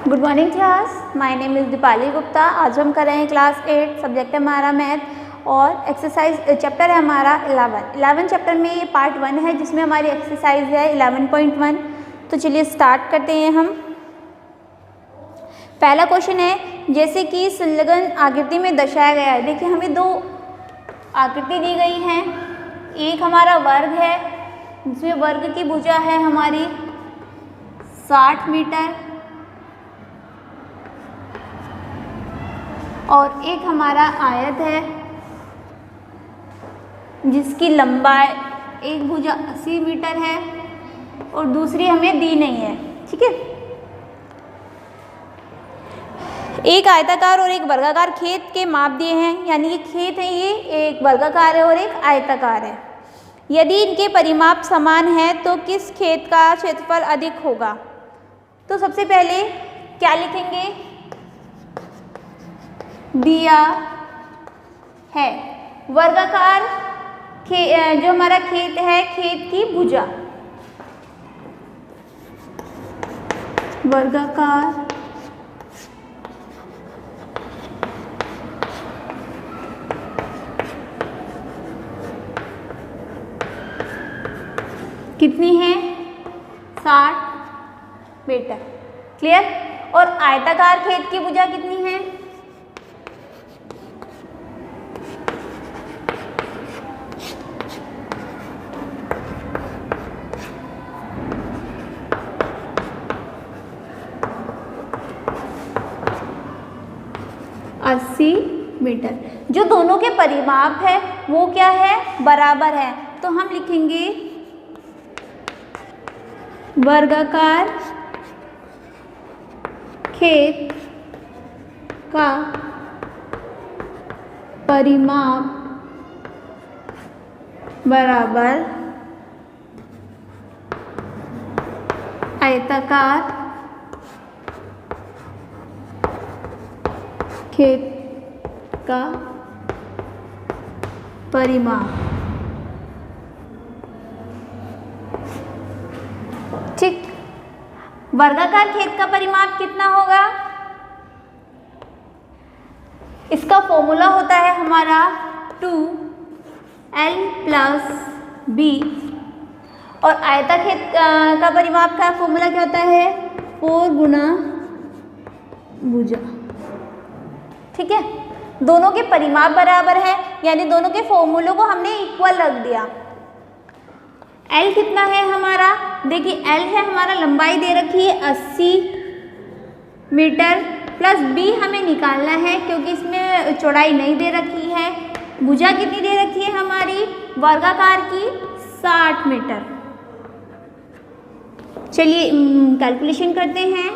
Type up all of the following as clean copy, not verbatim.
Good morning class, my name is Deepali Gupta. आज हम कर रहे हैं क्लास 8, सब्जेक्ट है हमारा मैथ और एक्सरसाइज चैप्टर है हमारा 11 चैप्टर में ये पार्ट 1 है जिसमें हमारी एक्सरसाइज है 11.1। तो चलिए स्टार्ट करते हैं हम। पहला क्वेश्चन है, जैसे कि संलग्न आकृति में दर्शाया गया है। देखिए हमें दो आकृति दी गई हैं। एक हमारा वर्ग है जिसमें वर्ग की भुजा है हमारी 60 मीटर और एक हमारा आयत है जिसकी लंबाई एक भुजा 80 मीटर है और दूसरी हमें दी नहीं है। ठीक है, एक आयताकार और एक वर्गाकार खेत के माप दिए हैं, यानी कि खेत है ये एक वर्गाकार है और एक आयताकार है। यदि इनके परिमाप समान है तो किस खेत का क्षेत्रफल अधिक होगा? तो सबसे पहले क्या लिखेंगे? दिया है वर्गाकार जो हमारा खेत है, खेत की भुजा वर्गाकार कितनी है? 60 मीटर। क्लियर? और आयताकार खेत की भुजा कितनी है? 80 मीटर। जो दोनों के परिमाप है वो क्या है? बराबर है। तो हम लिखेंगे वर्गाकार खेत का परिमाप बराबर आयताकार खेत का परिमाप। ठीक, वर्गाकार खेत का परिमाप कितना होगा? इसका फॉर्मूला होता है हमारा 2l + b और आयता खेत का परिमाप का फॉर्मूला क्या होता है? 4 गुना भुजा। ठीक है, दोनों के परिमाप बराबर है यानी दोनों के फॉर्मूलों को हमने इक्वल रख दिया। L कितना है हमारा? देखिए L है हमारा, लंबाई दे रखी है 80 मीटर प्लस B हमें निकालना है क्योंकि इसमें चौड़ाई नहीं दे रखी है। भुजा कितनी दे रखी है हमारी? वर्गाकार की 60 मीटर। चलिए कैलकुलेशन करते हैं।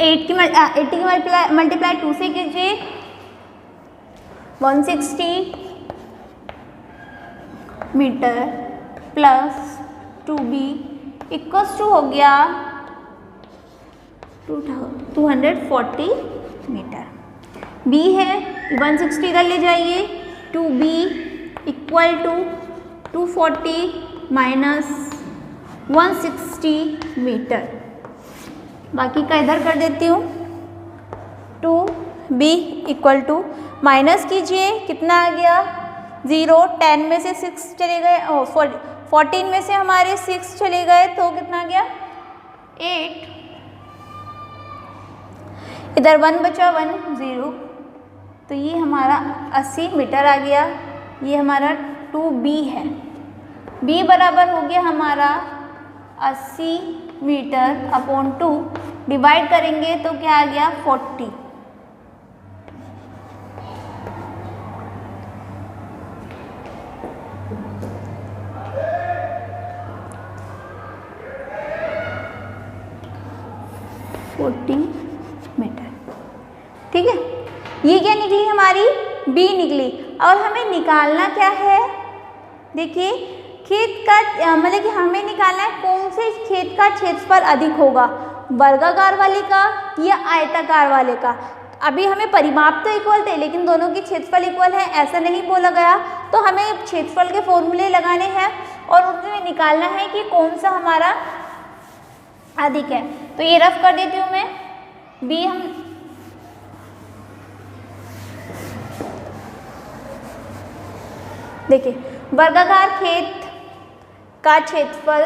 80 की मल्टीप्लाई 2 से कीजिए 160 metre plus 2b equals to हो गया 240 मीटर। b है 160 इधर ले जाइए, 2b equal to 240 minus 160 metre. बाकी का इधर कर देती हूँ। 2b इक्वल टू माइनस कीजिए, कितना आ गया? 0। 10 में से 6 चले गए, 14 में से हमारे 6 चले गए तो कितना गया? 8। इधर 1 बचा, 1 0। तो ये हमारा 80 मीटर आ गया। ये हमारा 2b है। b बराबर हो गया हमारा 80 मीटर अपॉन 2, डिवाइड करेंगे तो क्या आ गया? 40। मीटर। ठीक है, ये क्या निकली हमारी? b निकली। और हमें निकालना क्या है? देखिए खेत का मतलब कि हमें निकालना है कौन से खेत का क्षेत्रफल अधिक होगा, वर्गाकार वाले का या आयताकार वाले का। अभी हमें परिमाप तो इक्वल थे लेकिन दोनों की क्षेत्रफल इक्वल है ऐसा नहीं बोला गया, तो हमें क्षेत्रफल के फॉर्मूले लगाने हैं और उसमें निकालना है कि कौन सा हमारा अधिक है। तो ये रफ कर देती हूँ मैं, बी हम देखिए वर्गाकार खेत का क्षेत्रफल,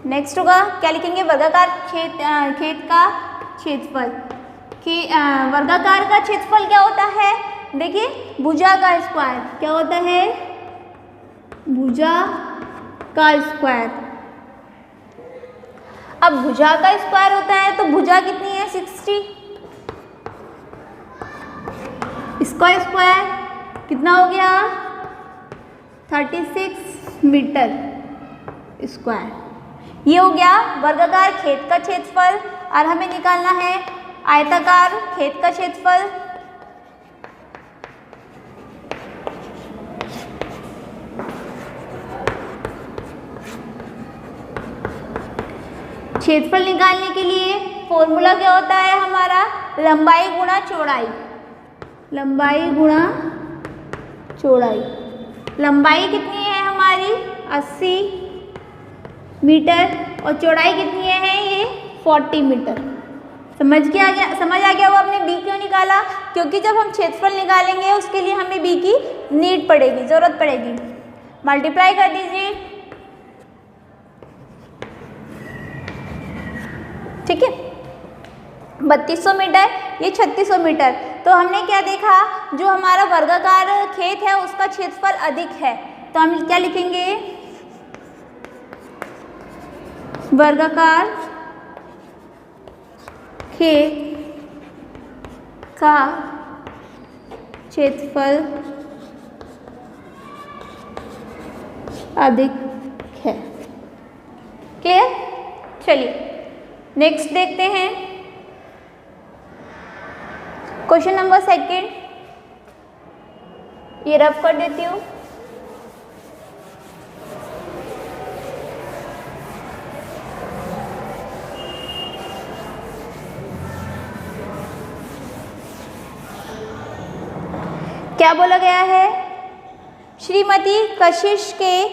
नेक्स्ट होगा क्या लिखेंगे, वर्गाकार खेत का क्षेत्रफल कि वर्गाकार का क्षेत्रफल क्या होता है, देखिए भुजा का स्क्वायर क्या होता है, भुजा का स्क्वायर। अब भुजा का स्क्वायर होता है तो भुजा कितनी है 60, इसका स्क्वायर कितना हो गया 36 मीटर स्क्वायर। ये हो गया वर्गाकार खेत का क्षेत्रफल। और हमें निकालना है आयताकार खेत का क्षेत्रफल। क्षेत्रफल निकालने के लिए फॉर्मूला क्या होता है हमारा, लंबाई गुणा चौड़ाई, लंबाई गुणा चौड़ाई। लंबाई कितनी है हमारी 80 मीटर और चौड़ाई कितनी है ये 40 मीटर। समझ आ गया वो आपने बी क्यों निकाला, क्योंकि जब हम क्षेत्रफल निकालेंगे उसके लिए हमें बी की नीड पड़ेगी, जरूरत पड़ेगी। मल्टीप्लाई कर दीजिए, ठीक है 3200 मीटर, ये 3600 मीटर। तो हमने क्या देखा, जो हमारा वर्गाकार खेत है उसका क्षेत्रफल अधिक है, तो हम क्या लिखेंगे, वर्गाकार खेत का क्षेत्रफल अधिक है। क्लियर? चलिए नेक्स्ट देखते हैं क्वेश्चन नंबर 2। ये रफ कर देती हूँ। क्या बोला गया है, श्रीमती कशिश के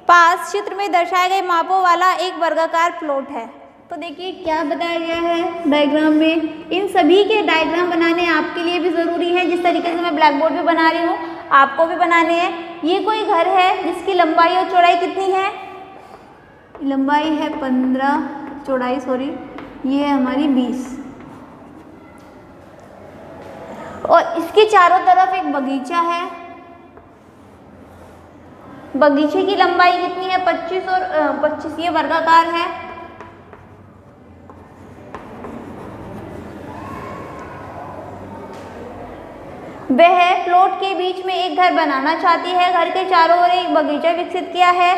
पास चित्र में दर्शाए गए मापों वाला एक वर्गाकार प्लॉट है। तो देखिए क्या बताया गया है डायग्राम में, इन सभी के डायग्राम बनाने आपके लिए भी ज़रूरी है। जिस तरीके से मैं ब्लैक बोर्ड पे बना रही हूँ आपको भी बनाने हैं। ये कोई घर है जिसकी लंबाई और चौड़ाई कितनी है, लंबाई है 15, चौड़ाई सॉरी ये है हमारी 20, और इसके चारों तरफ एक बगीचा है। बगीचे की लंबाई कितनी है 25 और 25, ये वर्गाकार है। वह प्लॉट के बीच में एक घर बनाना चाहती है। घर के चारों ओर एक बगीचा विकसित किया है।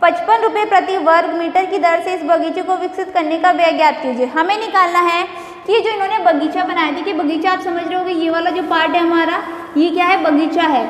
55 रुपये प्रति वर्ग मीटर की दर से इस बगीचे को विकसित करने का व्यय ज्ञात कीजिए। हमें निकालना है कि ये जो इन्होंने बगीचा बनाया, देखिए बगीचा आप समझ रहे होंगे, ये वाला जो पार्ट है हमारा ये क्या है, बगीचा है,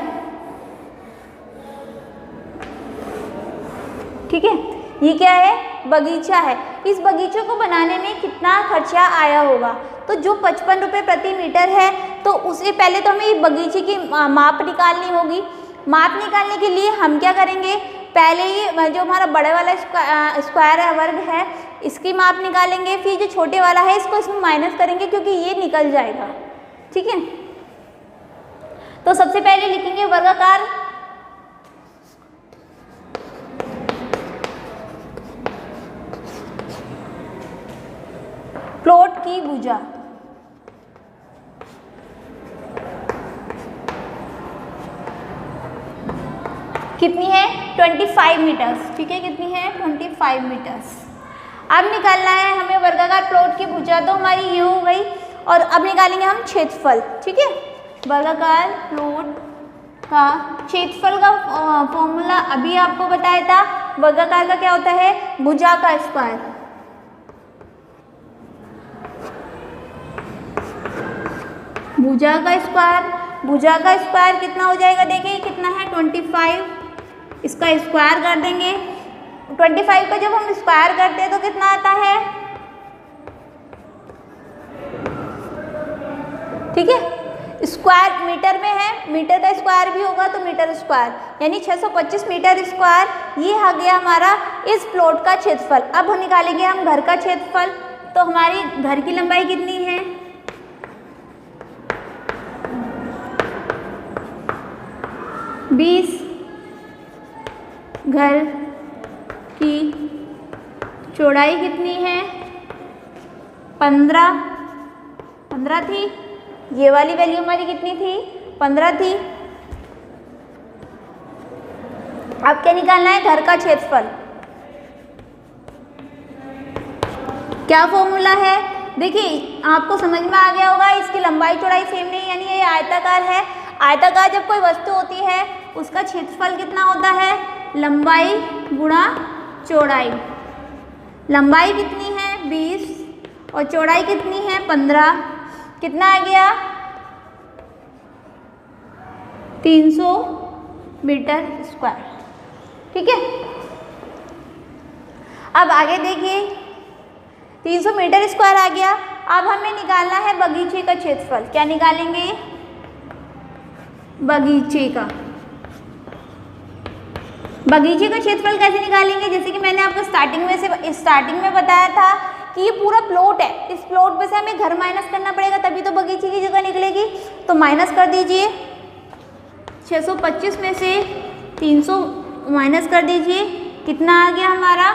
ठीक है, ये क्या है, बगीचा है। इस बगीचे को बनाने में कितना खर्चा आया होगा, तो जो 55 रुपये प्रति मीटर है, तो उससे पहले तो हमें बगीचे की माप निकालनी होगी। माप निकालने के लिए हम क्या करेंगे, पहले ही जो हमारा बड़े वाला स्क्वायर है, वर्ग है, इसकी माप निकालेंगे। फिर जो छोटे वाला है इसको इसमें माइनस करेंगे क्योंकि ये निकल जाएगा, ठीक है। तो सबसे पहले लिखेंगे वर्गाकार प्लॉट की भुजा, कितनी है 25 मीटर्स, ठीक है, कितनी है 25 मीटर्स। अब निकालना है हमें वर्गाकार प्लॉट की भुजा, तो हमारी ये हो गई। और अब निकालेंगे हम क्षेत्रफल, ठीक है। वर्गाकार प्लॉट का क्षेत्रफल का फॉर्मूला अभी आपको बताया था, वर्गाकार का क्या होता है, भुजा का स्क्वायर। भुजा का स्क्वायर, भुजा का स्क्वायर कितना हो जाएगा, देखिए कितना है 25, इसका स्क्वायर कर देंगे। 25 का जब हम स्क्वायर करते हैं तो कितना आता है, ठीक है, स्क्वायर मीटर में है, मीटर का स्क्वायर भी होगा तो मीटर स्क्वायर, यानी 625 मीटर स्क्वायर ये आ गया हमारा इस प्लॉट का क्षेत्रफल। अब निकालेंगे हम घर का क्षेत्रफल। तो हमारी घर की लंबाई कितनी है, 20, घर की चौड़ाई कितनी है, 15 थी, ये वाली वैल्यू हमारी कितनी थी, 15 थी। अब क्या निकालना है, घर का क्षेत्रफल। क्या फॉर्मूला है, देखिए आपको समझ में आ गया होगा, इसकी लंबाई चौड़ाई सेम नहीं, यानी ये आयताकार है। आयताकार जब कोई वस्तु होती है उसका क्षेत्रफल कितना होता है, लंबाई गुणा चौड़ाई। लंबाई कितनी है 20 और चौड़ाई कितनी है 15, कितना आ गया 300 मीटर स्क्वायर। ठीक है, अब आगे देखिए 300 मीटर स्क्वायर आ गया। अब हमें निकालना है बगीचे का क्षेत्रफल। क्या निकालेंगे, बगीचे का क्षेत्रफल कैसे निकालेंगे, जैसे कि मैंने आपको स्टार्टिंग में बताया था कि ये पूरा प्लॉट है, इस प्लॉट में से हमें घर माइनस करना पड़ेगा तभी तो बगीचे की जगह निकलेगी। तो माइनस कर दीजिए, 625 में से 300 माइनस कर दीजिए, कितना आ गया हमारा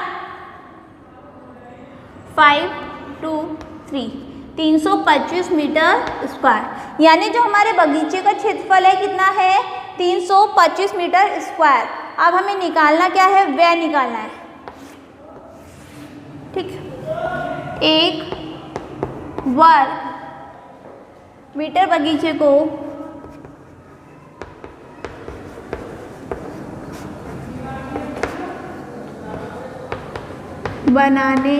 523, 325 मीटर स्क्वायर। यानी जो हमारे बगीचे का क्षेत्रफल है कितना है 325 मीटर स्क्वायर। अब हमें निकालना क्या है, व्यय निकालना है। ठीक, 1 वर्ग मीटर बगीचे को बनाने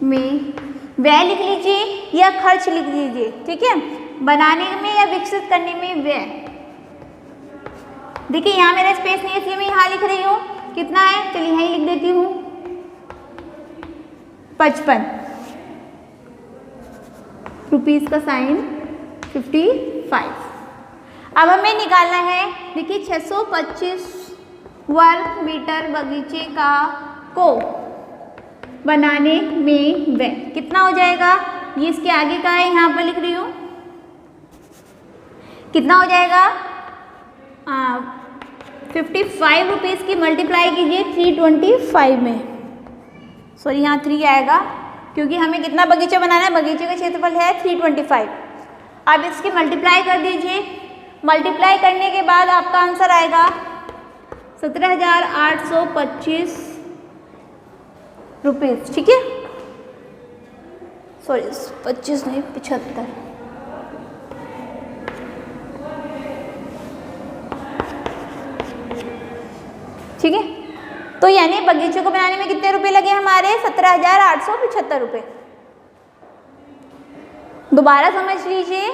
में, व्यय लिख लीजिए या खर्च लिख लीजिए। ठीक है, बनाने में या विकसित करने में व्यय। देखिए यहाँ मेरा स्पेस नहीं है इसलिए मैं यहाँ लिख रही हूँ, कितना है, चलिए यहीं लिख देती हूँ 55 रुपीज़ का साइन 55। अब हमें निकालना है, देखिए 625 वर्ग मीटर बगीचे का को बनाने में व्यय कितना हो जाएगा, ये इसके आगे का है, यहाँ पर लिख रही हूँ, कितना हो जाएगा 55 रुपीज़ की मल्टीप्लाई कीजिए 325 में, सॉरी यहाँ 3 आएगा क्योंकि हमें कितना बगीचा बनाना है, बगीचे का क्षेत्रफल है 325। अब इसकी मल्टीप्लाई कर दीजिए, मल्टीप्लाई करने के बाद आपका आंसर आएगा 17,825 रुपीज़। ठीक है, सॉरी 25 नहीं 75। ठीक है, तो यानी बगीचे को बनाने में कितने रुपए लगे हमारे 17,875 रुपये। दोबारा समझ लीजिए,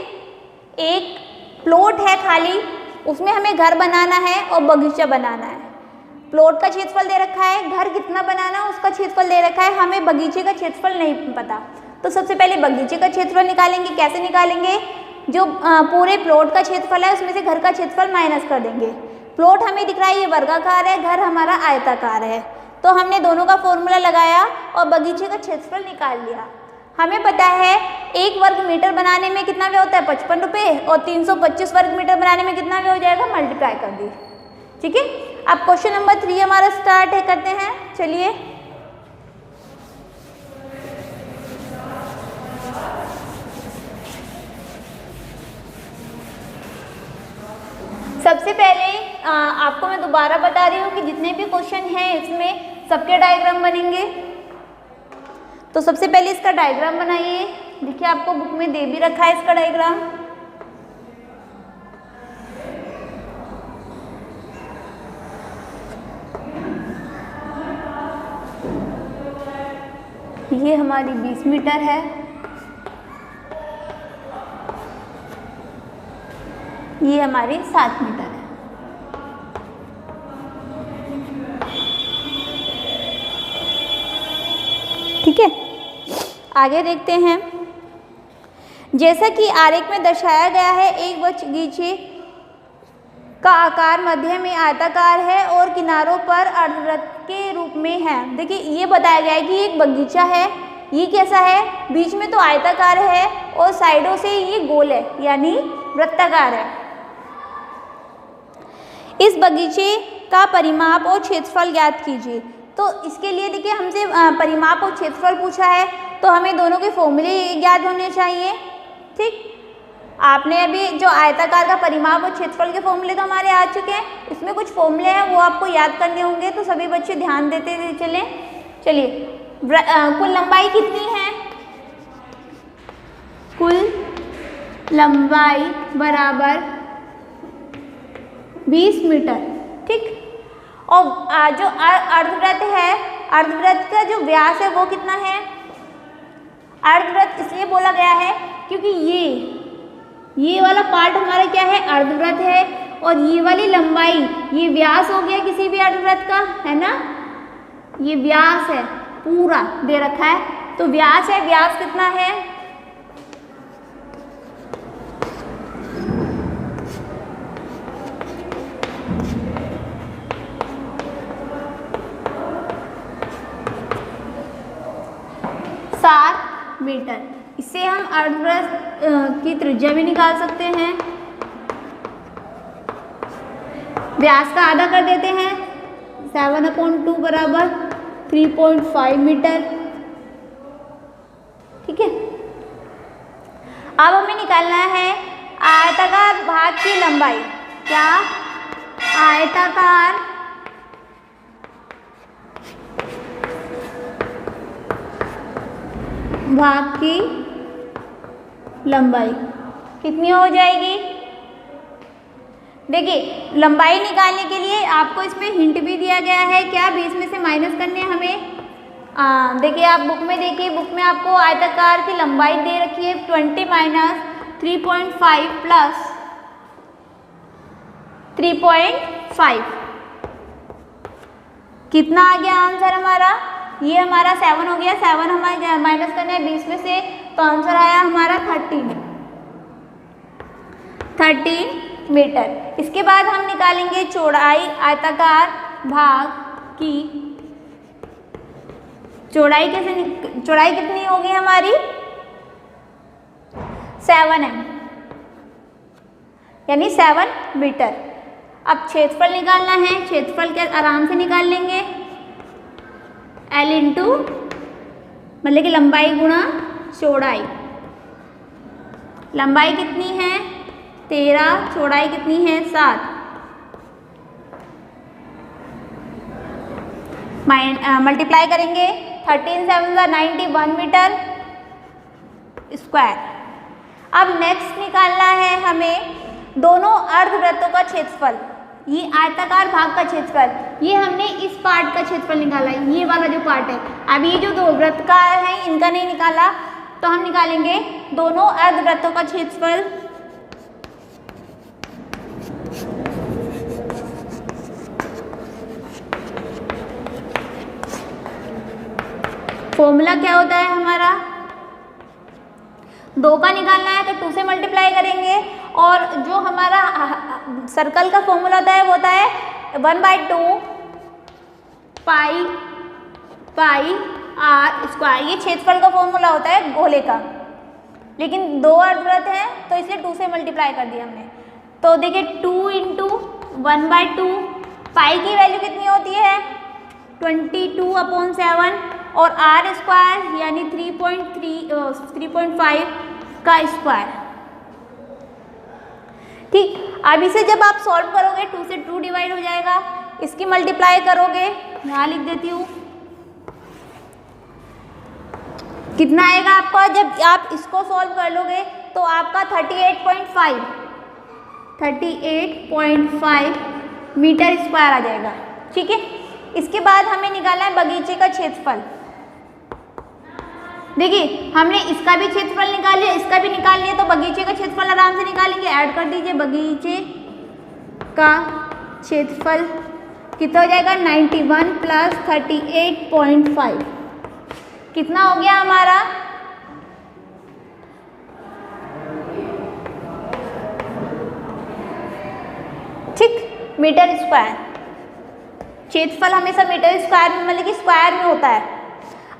एक प्लॉट है खाली, उसमें हमें घर बनाना है और बगीचा बनाना है। प्लॉट का क्षेत्रफल दे रखा है, घर कितना बनाना है उसका क्षेत्रफल दे रखा है, हमें बगीचे का क्षेत्रफल नहीं पता। तो सबसे पहले बगीचे का क्षेत्रफल निकालेंगे। कैसे निकालेंगे, जो पूरे प्लॉट का क्षेत्रफल है उसमें से घर का क्षेत्रफल माइनस कर देंगे। प्लॉट हमें दिख रहा है ये वर्गाकार है, घर हमारा आयताकार है, तो हमने दोनों का फॉर्मूला लगाया और बगीचे का क्षेत्रफल निकाल लिया। हमें पता है 1 वर्ग मीटर बनाने में कितना व्यय होता है 55 रुपये, और 325 वर्ग मीटर बनाने में कितना व्यय हो जाएगा, मल्टीप्लाई कर दी। ठीक है, अब क्वेश्चन नंबर 3 हमारा स्टार्ट है, करते हैं। चलिए, सबसे पहले आपको मैं दोबारा बता रही हूँ कि जितने भी क्वेश्चन हैं इसमें सबके डायग्राम बनेंगे। तो सबसे पहले इसका डायग्राम बनाइए। देखिए आपको बुक में दे भी रखा है इसका डायग्राम। ये हमारी 20 मीटर है, ये हमारी 7 मीटर है। ठीक है, आगे देखते हैं। जैसा कि आरेख में दर्शाया गया है, एक बगीचे का आकार मध्य में आयताकार है और किनारों पर अर्धवृत्त के रूप में है। देखिए ये बताया गया है कि एक बगीचा है, ये कैसा है, बीच में तो आयताकार है और साइडों से ये गोल है यानी वृत्ताकार है। इस बगीचे का परिमाप और क्षेत्रफल ज्ञात कीजिए। तो इसके लिए देखिए हमसे परिमाप और क्षेत्रफल पूछा है, तो हमें दोनों के फॉर्मूले ज्ञात होने चाहिए। ठीक, आपने अभी जो आयताकार का परिमाप और क्षेत्रफल के फॉर्मूले तो हमारे आ चुके हैं, इसमें कुछ फॉर्मूले हैं वो आपको याद करने होंगे, तो सभी बच्चे ध्यान देते चलें। चलिए, कुल लंबाई कितनी है, कुल लंबाई बराबर 20 मीटर। ठीक, और जो अर्धवृत्त है, अर्धवृत्त का जो व्यास है वो कितना है, अर्धवृत्त इसलिए बोला गया है क्योंकि ये वाला पार्ट हमारा क्या है, अर्धवृत्त है, और ये वाली लंबाई, ये व्यास हो गया किसी भी अर्धवृत्त का, है ना, ये व्यास है, पूरा दे रखा है, तो व्यास है, व्यास कितना है, मीटर। इससे हम अर्धवृत्त की त्रिज्या भी निकाल सकते हैं। व्यास का आधा कर देते हैं, 7/2 बराबर 3.5 मीटर। ठीक है, अब हमें निकालना है आयताकार भाग की लंबाई। क्या, आयताकार भाग की लंबाई कितनी हो जाएगी। देखिए, लंबाई निकालने के लिए आपको इसमें हिंट भी दिया गया है, क्या 20 में से माइनस करने हमें। देखिए आप बुक में देखिए, बुक में आपको आयताकार की लंबाई दे रखी है 20 माइनस 3.5 प्लस 3.5, कितना आ गया आंसर हमारा, ये हमारा 7 हो गया। 7 हमारे माइनस करना है 20 में से, तो आंसर आया हमारा 13 मीटर। इसके बाद हम निकालेंगे चौड़ाई, आयताकार भाग की चौड़ाई। चौड़ाई कितनी होगी हमारी, 7m यानी 7 मीटर। अब क्षेत्रफल निकालना है, क्षेत्रफल के आराम से निकाल लेंगे, L इंटू मतलब कि लंबाई गुणा चौड़ाई। लंबाई कितनी है 13, चौड़ाई कितनी है 7, मल्टीप्लाई करेंगे 13 7 91 मीटर स्क्वायर। अब नेक्स्ट निकालना है हमें दोनों अर्धवृत्तों का क्षेत्रफल। ये आयताकार भाग का क्षेत्रफल, ये हमने इस पार्ट का क्षेत्रफल निकाला है, ये वाला जो पार्ट है। अब ये जो दो वृत्तकार हैं इनका नहीं निकाला, तो हम निकालेंगे दोनों अर्धवृत्तों का क्षेत्रफल। फॉर्मूला क्या होता है हमारा, 2 का निकालना है तो 2 से मल्टीप्लाई करेंगे, और जो हमारा सर्कल का फॉर्मूला होता है वो होता है 1/2 पाई r स्क्वायर। ये क्षेत्रफल का फॉर्मूला होता है गोले का, लेकिन 2 अर्धवृत्त हैं तो इसलिए 2 से मल्टीप्लाई कर दिया हमने। तो देखिए 2 इंटू 1/2, पाई की वैल्यू कितनी होती है 22/7, और r स्क्वायर यानी 3.5 का स्क्वायर। ठीक, अब इसे जब आप सॉल्व करोगे 2 से 2 डिवाइड हो जाएगा, इसकी मल्टीप्लाई करोगे, यहाँ लिख देती हूँ, कितना आएगा आपका, जब आप इसको सॉल्व कर लोगे तो आपका 38.5 मीटर स्क्वायर आ जाएगा। ठीक है, इसके बाद हमें निकालना है बगीचे का क्षेत्रफल। देखिए हमने इसका भी क्षेत्रफल निकाल लिया, इसका भी निकाल लिया, तो बगीचे का क्षेत्रफल आराम से निकालेंगे। ऐड कर दीजिए, बगीचे का क्षेत्रफल कितना हो जाएगा 91 प्लस 38.5, कितना हो गया हमारा ठीक, मीटर स्क्वायर। क्षेत्रफल हमेशा मीटर स्क्वायर में मतलब कि स्क्वायर में होता है।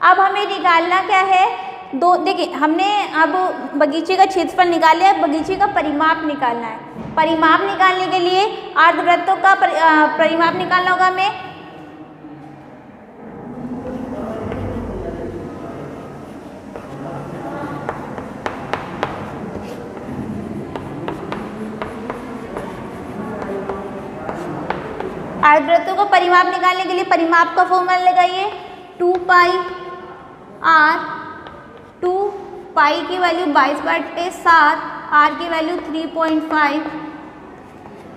अब हमें निकालना क्या है, दो, देखिए हमने अब बगीचे का क्षेत्रफल निकाल लिया, बगीचे का परिमाप निकालना है। परिमाप निकालने के लिए अर्धवृत्तों का परिमाप निकालना होगा हमें। अर्धवृत्तों का परिमाप निकालने के लिए परिमाप का फॉर्मूला लगाइए, 2 पाई r, 2 पाई की वैल्यू 22/7, r की वैल्यू 3.5।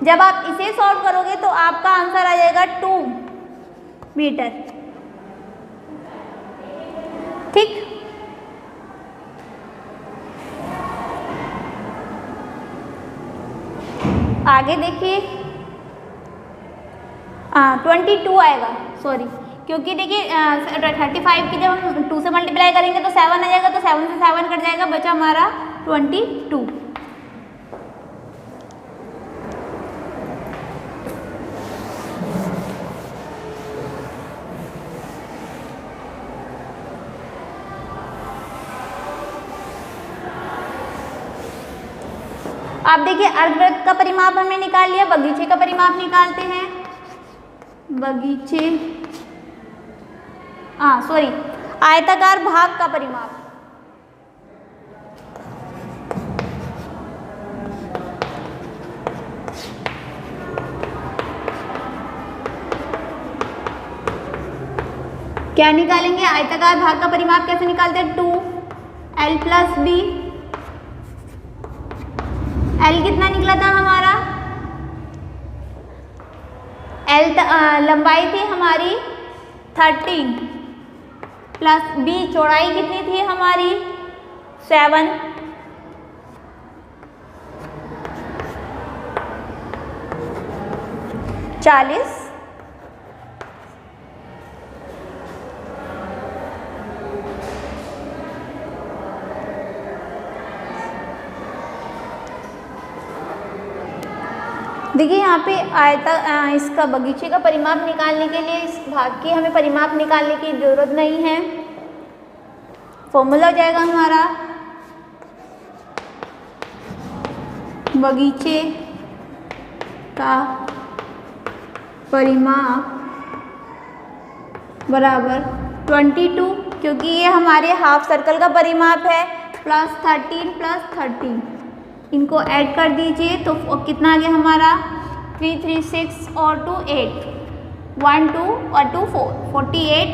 जब आप इसे सॉल्व करोगे तो आपका आंसर आ जाएगा 2 मीटर। ठीक, आगे देखिए 22 आएगा, सॉरी, क्योंकि देखिए 35 की जब हम 2 से मल्टीप्लाई करेंगे तो 7 आ जाएगा, तो 7 से 7 कट जाएगा, बचा हमारा 22। आप देखिए अर्धवृत्त का परिमाप हमने निकाल लिया, बगीचे का परिमाप निकालते हैं। बगीचे, सॉरी, आयताकार भाग का परिमाप। क्या निकालेंगे, आयताकार भाग का परिमाप कैसे निकालते हैं, 2l + b। l कितना निकला था हमारा, l लंबाई थी हमारी 13 प्लस b चौड़ाई कितनी थी हमारी 7। चालीस। देखिए यहाँ पे इसका बगीचे का परिमाप निकालने के लिए इस भाग की हमें परिमाप निकालने की ज़रूरत नहीं है। फॉर्मूला हो जाएगा हमारा बगीचे का परिमाप बराबर 22, क्योंकि ये हमारे हाफ सर्कल का परिमाप है, प्लस 13 + 13। इनको ऐड कर दीजिए तो कितना आ गया हमारा 3 3 6 और 2 8, 1 2 और 2 4, 48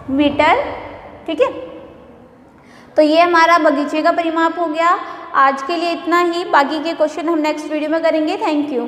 मीटर। ठीक है, तो ये हमारा बगीचे का परिमाप हो गया। आज के लिए इतना ही, बाकी के क्वेश्चन हम नेक्स्ट वीडियो में करेंगे। Thank you.